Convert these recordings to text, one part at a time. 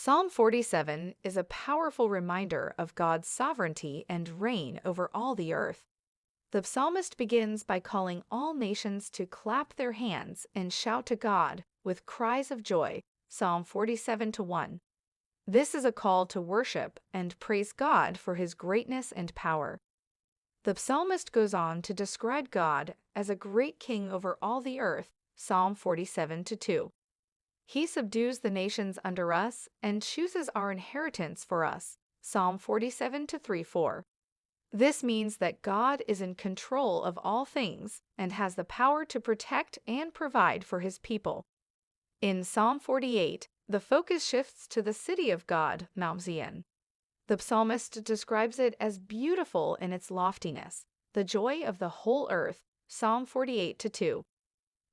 Psalm 47 is a powerful reminder of God's sovereignty and reign over all the earth. The psalmist begins by calling all nations to clap their hands and shout to God with cries of joy. Psalm 47:1. This is a call to worship and praise God for his greatness and power. The psalmist goes on to describe God as a great king over all the earth. Psalm 47:2. He subdues the nations under us and chooses our inheritance for us. Psalm 47:3-4. This means that God is in control of all things and has the power to protect and provide for his people. In Psalm 48, the focus shifts to the city of God, Mount Zion. The psalmist describes it as beautiful in its loftiness, the joy of the whole earth. Psalm 48:2.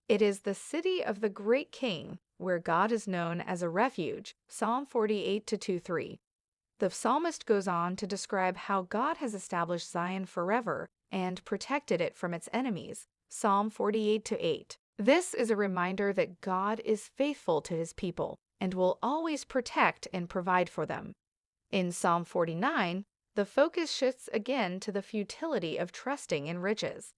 It is the city of the great king, where God is known as a refuge. Psalm 48:2-3. The psalmist goes on to describe how God has established Zion forever and protected it from its enemies. Psalm 48:8. This is a reminder that God is faithful to his people and will always protect and provide for them. In Psalm 49, the focus shifts again to the futility of trusting in riches.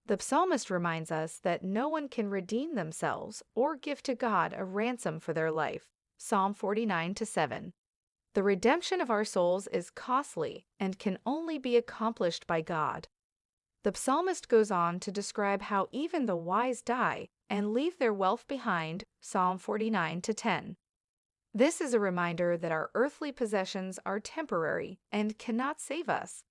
The psalmist reminds us that no one can redeem themselves or give to God a ransom for their life. Psalm 49:7. The redemption of our souls is costly and can only be accomplished by God. The psalmist goes on to describe how even the wise die and leave their wealth behind. Psalm 49:10. This is a reminder that our earthly possessions are temporary and cannot save us.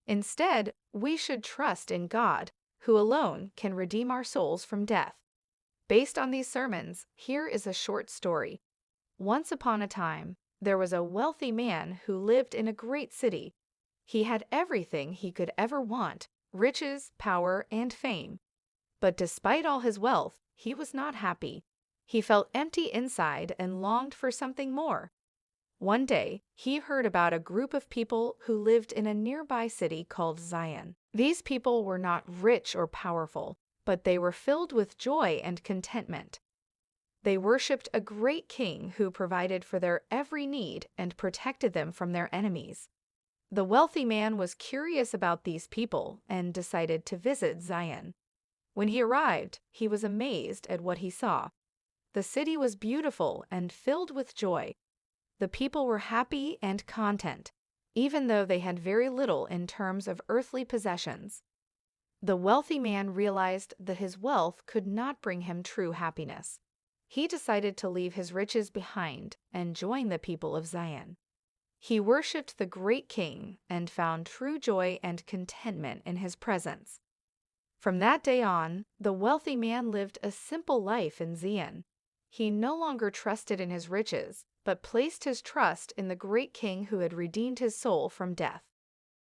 Instead, we should trust in God, who alone can redeem our souls from death. Based on these sermons, here is a short story. Once upon a time, there was a wealthy man who lived in a great city. He had everything he could ever want: riches, power, and fame. But despite all his wealth, he was not happy. He felt empty inside and longed for something more. One day, he heard about a group of people who lived in a nearby city called Zion. These people were not rich or powerful, but they were filled with joy and contentment. They worshipped a great king who provided for their every need and protected them from their enemies. The wealthy man was curious about these people and decided to visit Zion. When he arrived, he was amazed at what he saw. The city was beautiful and filled with joy. The people were happy and content, even though they had very little in terms of earthly possessions. The wealthy man realized that his wealth could not bring him true happiness. He decided to leave his riches behind and join the people of Zion. He worshipped the great king and found true joy and contentment in his presence. From that day on, the wealthy man lived a simple life in Zion. He no longer trusted in his riches, but placed his trust in the great king who had redeemed his soul from death.